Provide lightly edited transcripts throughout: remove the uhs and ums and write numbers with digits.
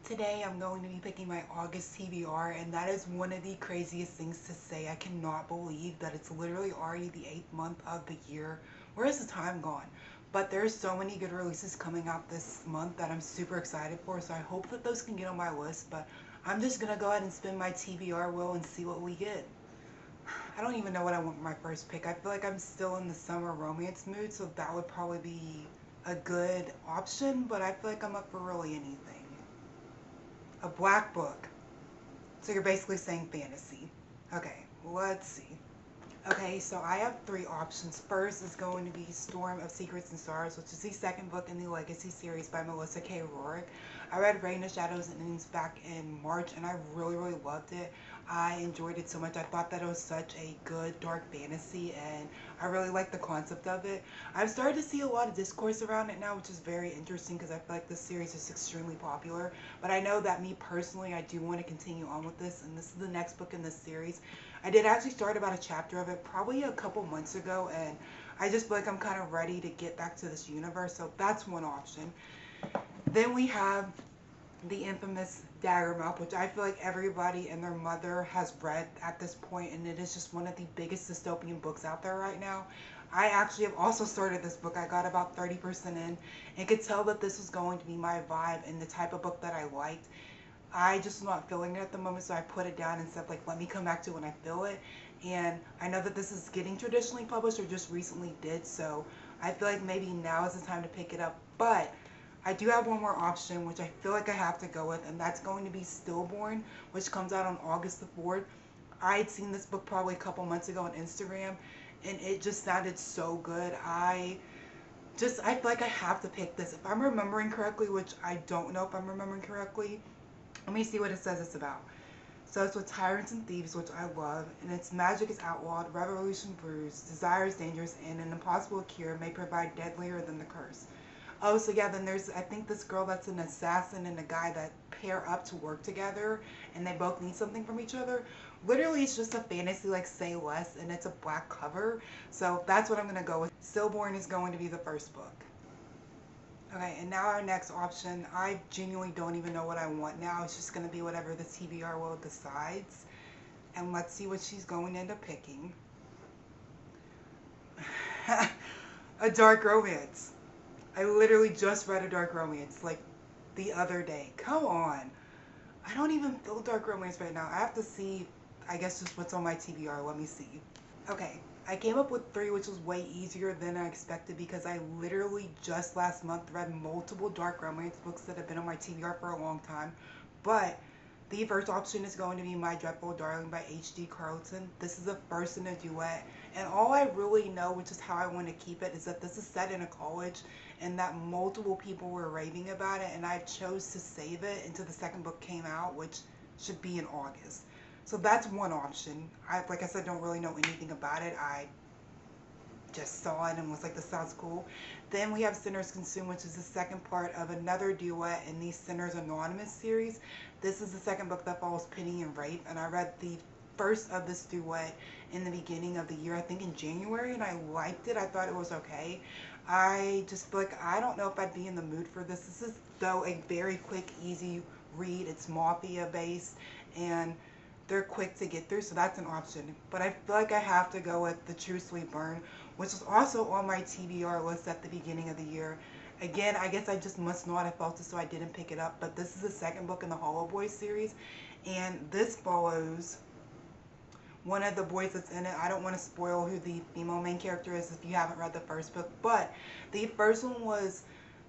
Today I'm going to be picking my August TBR, and that is one of the craziest things to say. I cannot believe that it's literally already the 8th month of the year. Where is the time gone? But there's so many good releases coming out this month that I'm super excited for, so I hope that those can get on my list, but I'm just gonna go ahead and spin my TBR wheel and see what we get. I don't even know what I want for my first pick. I feel like I'm still in the summer romance mood, so that would probably be a good option, but I feel like I'm up for really anything. A black book. So you're basically saying fantasy. Okay, let's see. Okay, so I have three options. First is going to be Storm of Secrets and Stars, which is the second book in the Legacy series by Melissa K. Rourke. I read Rain of Shadows and Endings back in March, and I really loved it. I enjoyed it so much. I thought that it was such a good dark fantasy, and I really like the concept of it. I've started to see a lot of discourse around it now, which is very interesting because I feel like this series is extremely popular. But I know that me personally, I do want to continue on with this, and this is the next book in this series. I did actually start about a chapter of it probably a couple months ago, and I just feel like I'm kind of ready to get back to this universe, so that's one option. Then we have the infamous Daggermouth, which I feel like everybody and their mother has read at this point, and it is just one of the biggest dystopian books out there right now. I actually have also started this book. I got about 30% in and could tell that this was going to be my vibe and the type of book that I liked. I just was not feeling it at the moment, so I put it down and said, like, let me come back to it when I feel it. And I know that this is getting traditionally published or just recently did, so I feel like maybe now is the time to pick it up. But I do have one more option, which I feel like I have to go with, and that's going to be Stillborn, which comes out on August the 4th. I had seen this book probably a couple months ago on Instagram, and it just sounded so good. I feel like I have to pick this. If I'm remembering correctly, which I don't know if I'm remembering correctly, let me see what it says it's about. So it's with tyrants and thieves, which I love, and its magic is outlawed, revolution brews, desire is dangerous, and an impossible cure may provide deadlier than the curse. Oh, so yeah, then there's, I think, this girl that's an assassin and a guy that pair up to work together, and they both need something from each other. Literally, it's just a fantasy like Say Less, and it's a black cover. So that's what I'm going to go with. Stillborn is going to be the first book. Okay, and now our next option, I genuinely don't even know what I want now. It's just going to be whatever the TBR will decides. And let's see what she's going to end up picking. A dark romance. I literally just read a dark romance, like, the other day. Come on. I don't even feel dark romance right now. I have to see, I guess, just what's on my TBR. Let me see. Okay, I came up with three, which was way easier than I expected because I literally just last month read multiple dark romance books that have been on my TBR for a long time. But the first option is going to be My Dreadful Darling by H.D. Carlton. This is the first in a duet, and all I really know, which is how I want to keep it, is that this is set in a college and that multiple people were raving about it, and I chose to save it until the second book came out, which should be in August. So that's one option. Like I said, don't really know anything about it. I just saw it and was like, this sounds cool. Then we have Sinners Consumed, which is the second part of another duet in the Sinners Anonymous series. This is the second book that follows Penny and Rape, and I read the first of this duet in the beginning of the year, I think in January, and I liked it. I thought it was okay. I just feel like I don't know if I'd be in the mood for this. This is, though, a very quick, easy read. It's mafia based, and they're quick to get through, so that's an option. But I feel like I have to go with The True Sweet Burn, which was also on my TBR list at the beginning of the year. Again, I guess I just must not have felt it, so I didn't pick it up. But this is the second book in the Hollow Boys series, and this follows one of the boys that's in it. I don't want to spoil who the female main character is if you haven't read the first book, but the first one was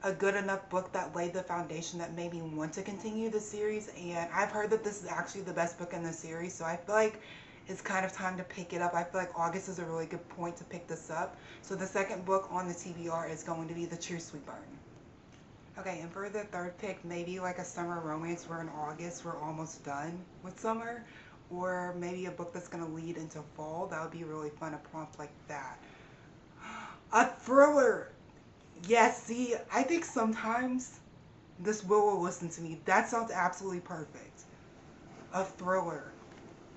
a good enough book that laid the foundation that made me want to continue the series, and I've heard that this is actually the best book in the series, so I feel like it's kind of time to pick it up. I feel like August is a really good point to pick this up. So the second book on the TBR is going to be The True Sweet Burn. Okay, and for the third pick, maybe like a summer romance where in August we're almost done with summer, or maybe a book that's going to lead into fall. That would be really fun, a prompt like that. A thriller! Yes, see, I think sometimes this will listen to me. That sounds absolutely perfect. A thriller.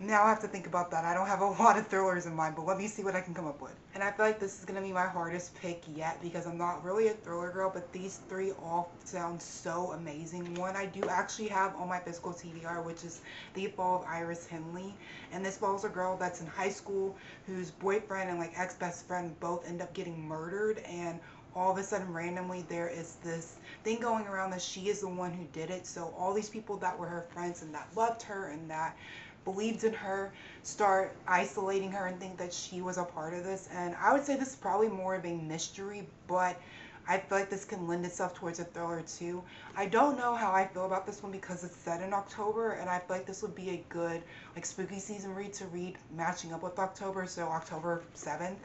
Now I have to think about that. I don't have a lot of thrillers in mind, but let me see what I can come up with. And I feel like this is going to be my hardest pick yet because I'm not really a thriller girl, but these three all sound so amazing. One I do actually have on my physical TBR, which is The Fall of Iris Henley. And this follows a girl that's in high school whose boyfriend and like ex-best friend both end up getting murdered, and all of a sudden randomly there is this thing going around that she is the one who did it. So all these people that were her friends and that loved her and that believed in her start isolating her and think that she was a part of this. And I would say this is probably more of a mystery, but I feel like this can lend itself towards a thriller too. I don't know how I feel about this one because it's set in October, and I feel like this would be a good like spooky season read to read matching up with October, so October 7th.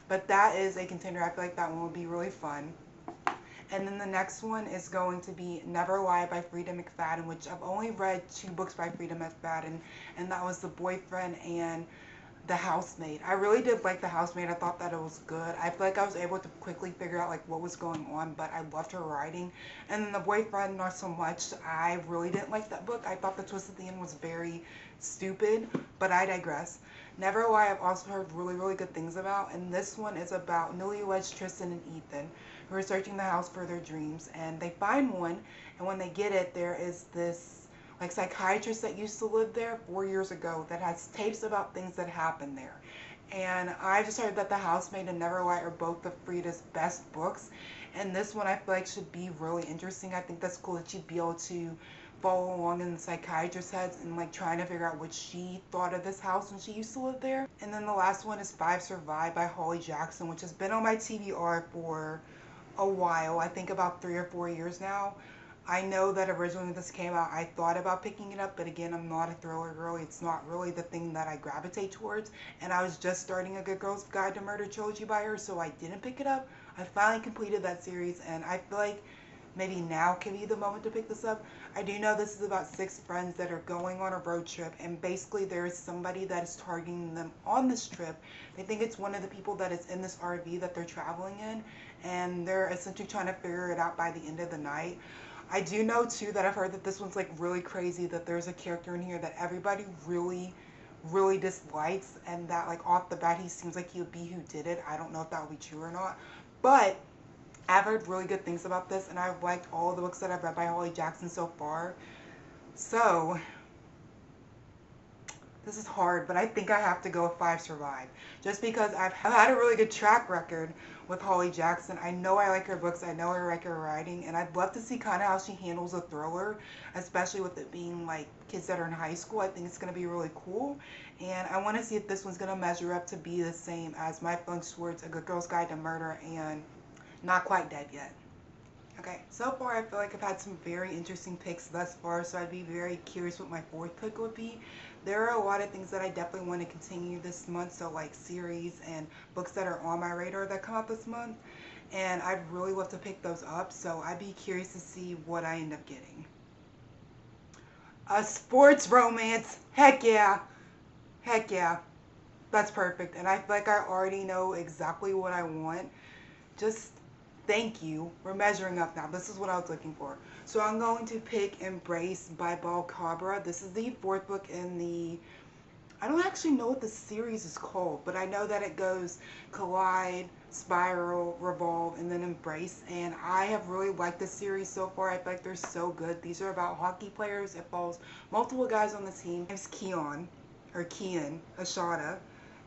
But that is a contender. I feel like that one would be really fun. And then the next one is going to be Never Lie by Frida McFadden, which I've only read 2 books by Frida McFadden, and that was The Boyfriend and The Housemaid. I really did like The Housemaid. I thought that it was good. I feel like I was able to quickly figure out like what was going on, but I loved her writing. And then The Boyfriend, not so much. I really didn't like that book. I thought the twist at the end was very stupid, but I digress. Never Lie I've also heard really, really good things about, and this one is about newlyweds Tristan and Ethan who are searching the house for their dreams, and they find one, and when they get it, there is this like psychiatrist that used to live there 4 years ago that has tapes about things that happened there. And I just heard that The Housemaid and Never Lie are both of Frida's best books, and this one I feel like should be really interesting. I think that's cool that you'd be able to follow along in the psychiatrist's heads and like trying to figure out what she thought of this house when she used to live there. And then the last one is Five Survive by Holly Jackson, which has been on my TBR for a while. I think about 3 or 4 years now. I know that originally when this came out, I thought about picking it up, but again, I'm not a thriller girl. It's not really the thing that I gravitate towards, and I was just starting A Good Girl's Guide to Murder trilogy by her, so I didn't pick it up. I finally completed that series, and I feel like maybe now can be the moment to pick this up. I do know this is about 6 friends that are going on a road trip, and basically there is somebody that is targeting them on this trip. They think it's one of the people that is in this RV that they're traveling in, and they're essentially trying to figure it out by the end of the night. I do know too that I've heard that this one's like really crazy, that there's a character in here that everybody really dislikes, and that like off the bat he seems like he would be who did it. I don't know if that would be true or not, but I've heard really good things about this, and I've liked all the books that I've read by Holly Jackson so far. So this is hard, but I think I have to go with Five Survive. Just because I've had a really good track record with Holly Jackson. I know I like her books, I know I like her writing, and I'd love to see kind of how she handles a thriller, especially with it being like kids that are in high school. I think it's going to be really cool, and I want to see if this one's going to measure up to be the same as my feelings towards A Good Girl's Guide to Murder and Not Quite Dead Yet. Okay, so far I feel like I've had some very interesting picks thus far, so I'd be very curious what my 4th pick would be. There are a lot of things that I definitely want to continue this month, so like series and books that are on my radar that come out this month, and I'd really love to pick those up, so I'd be curious to see what I end up getting. A sports romance, heck yeah, heck yeah, that's perfect, and I feel like I already know exactly what I want. Just thank you. We're measuring up now. This is what I was looking for. So I'm going to pick Embrace by Balcabra. This is the 4th book in the... I don't actually know what the series is called, but I know that it goes Collide, Spiral, Revolve, and then Embrace. And I have really liked this series so far. I feel like they're so good. These are about hockey players. It follows multiple guys on the team. There's Keon Ashada,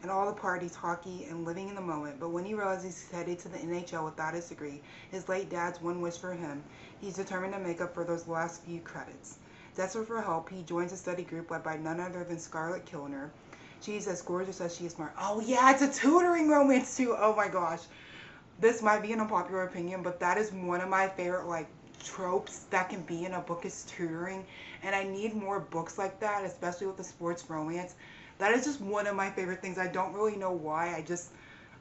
and all the parties, hockey, and living in the moment. But when he realizes he's headed to the NHL without his degree, his late dad's one wish for him, he's determined to make up for those last few credits. Desperate for help, he joins a study group led by none other than Scarlett Kilner. She's as gorgeous as she is smart. Oh yeah, it's a tutoring romance too. Oh my gosh. This might be an unpopular opinion, but that is one of my favorite like tropes that can be in a book is tutoring. And I need more books like that, especially with the sports romance. That is just one of my favorite things. I don't really know why.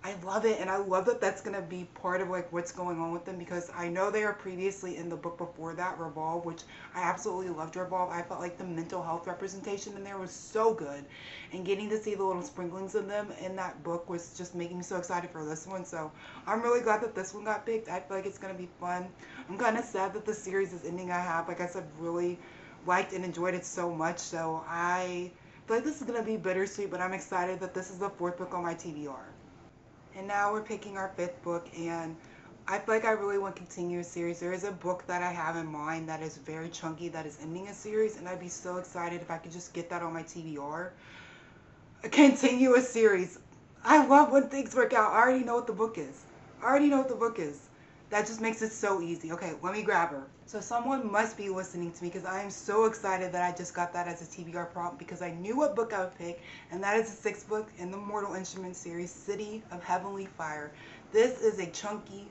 I love it, and I love that that's going to be part of like what's going on with them, because I know they are previously in the book before that, Revolve, which I absolutely loved Revolve. I felt like the mental health representation in there was so good, and getting to see the little sprinklings of them in that book was just making me so excited for this one. So I'm really glad that this one got picked. I feel like it's going to be fun. I'm kind of sad that the series is ending. I have, like I said, really liked and enjoyed it so much, so I feel like this is going to be bittersweet, but I'm excited that this is the fourth book on my TBR. And now we're picking our fifth book, and I feel like I really want to continue a series. There is a book that I have in mind that is very chunky that is ending a series, and I'd be so excited if I could just get that on my TBR. A continuous series. I love when things work out. I already know what the book is. I already know what the book is. That just makes it so easy. Okay, let me grab her. So someone must be listening to me because I am so excited that I just got that as a TBR prompt because I knew what book I would pick, and that is the sixth book in the Mortal Instruments series, City of Heavenly Fire. This is a chunky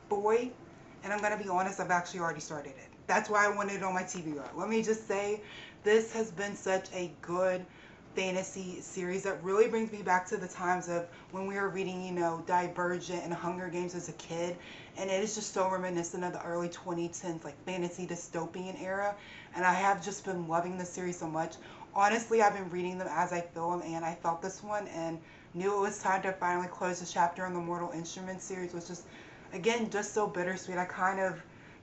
boy, and I'm going to be honest, I've actually already started it. That's why I wanted it on my TBR. Let me just say, this has been such a good fantasy series that really brings me back to the times of when we were reading, you know, Divergent and Hunger Games as a kid, and it is just so reminiscent of the early 2010s, like fantasy dystopian era, and I have just been loving the series so much. Honestly, I've been reading them as I feel them, and I felt this one and knew it was time to finally close the chapter on the Mortal Instruments series, which is, again, just so bittersweet. I kind of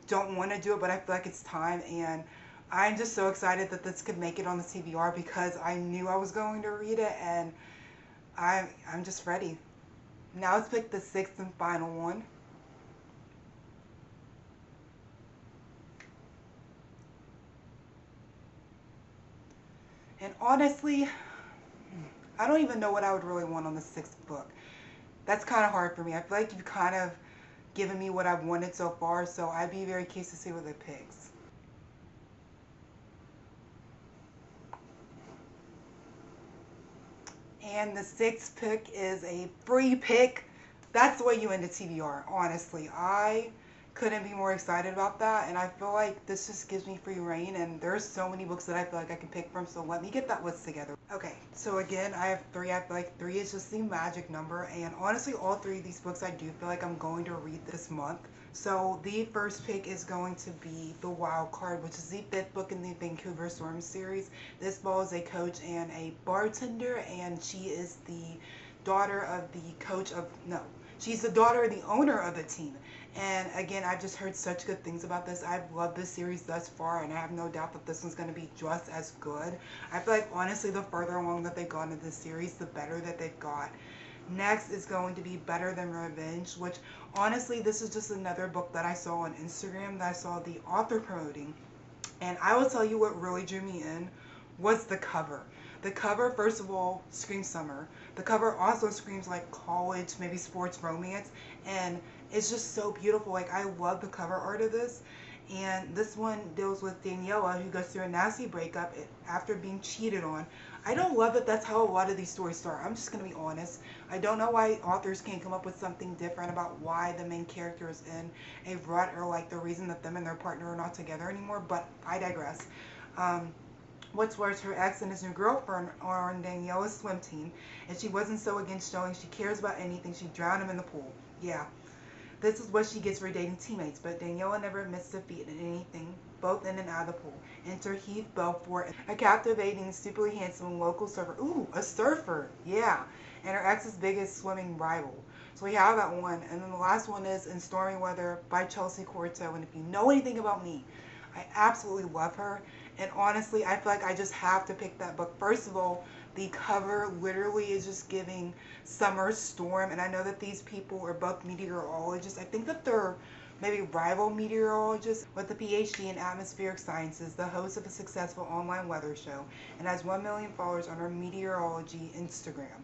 don't want to do it, but I feel like it's time, and I'm just so excited that this could make it on the TBR because I knew I was going to read it, and I'm just ready. Now let's pick the sixth and final one. And honestly, I don't even know what I would really want on the sixth book. That's kind of hard for me. I feel like you've kind of given me what I've wanted so far, so I'd be very curious to see what it picks. And the sixth pick is a free pick. That's the way you end a TBR, honestly. I couldn't be more excited about that, and I feel like this just gives me free reign, and there's so many books that I feel like I can pick from, so let me get that list together. Okay, so again, I have three. I feel like three is just the magic number, and honestly, all three of these books I do feel like I'm going to read this month. So the first pick is going to be The Wild Card, which is the fifth book in the Vancouver Storm series. This follows a coach and a bartender, and she is the daughter of the coach of, no, she's the daughter of the owner of the team. And again, I've just heard such good things about this. I've loved this series thus far, and I have no doubt that this one's going to be just as good. I feel like, honestly, the further along that they've gone in this series, the better that they've got. Next is going to be Better Than Revenge, which, honestly, this is just another book that I saw on Instagram that I saw the author promoting. And I will tell you what really drew me in was the cover. The cover, first of all, screams summer. The cover also screams like college, maybe sports romance, and it's just so beautiful. Like, I love the cover art of this. And this one deals with Daniela, who goes through a nasty breakup after being cheated on. I don't love that that's how a lot of these stories start. I'm just going to be honest. I don't know why authors can't come up with something different about why the main character is in a rut, or like the reason that them and their partner are not together anymore, but I digress. What's worse, her ex and his new girlfriend are on Daniela's swim team, and she wasn't so against showing she cares about anything. She drowned him in the pool. Yeah. This is what she gets for dating teammates, but Daniela never admits defeat in anything, both in and out of the pool. Enter Heath Belfort, a captivating, stupidly handsome local surfer. Ooh, a surfer, yeah. And her ex's biggest swimming rival. So we have that one. And then the last one is In Stormy Weather by Chelsea Corto. And if you know anything about me, I absolutely love her. And honestly, I feel like I just have to pick that book. First of all, the cover literally is just giving summer storm. And I know that these people are both meteorologists. I think that they're maybe rival meteorologists with a PhD in atmospheric sciences, the host of a successful online weather show, and has 1 million followers on her meteorology Instagram.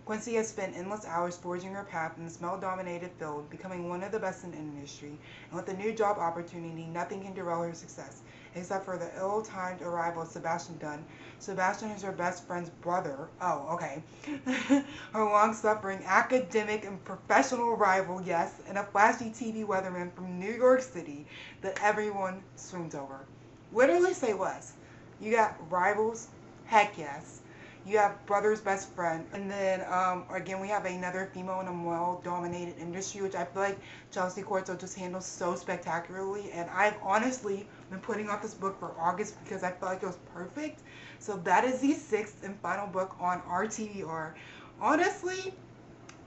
Quincy has spent endless hours forging her path in this male-dominated field, becoming one of the best in the industry, and with a new job opportunity, nothing can derail her success, except for the ill-timed arrival of Sebastian Dunn. Sebastian is her best friend's brother. Oh, okay. Her long-suffering academic and professional rival, yes, and a flashy TV weatherman from New York City that everyone swoons over. Literally say less. You got rivals? Heck yes. You have brother's best friend, and then again we have another female in a male-dominated industry, which I feel like Chelsea Corto just handles so spectacularly. And I've honestly been putting off this book for August because I felt like it was perfect. So that is the sixth and final book on our TBR. Honestly,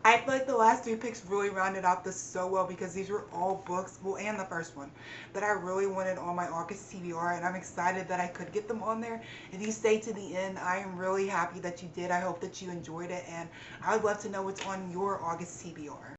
I feel like the last three picks really rounded out this so well because these were all books, well, and the first one, that I really wanted on my August TBR, and I'm excited that I could get them on there. If you stayed to the end, I am really happy that you did. I hope that you enjoyed it, and I would love to know what's on your August TBR.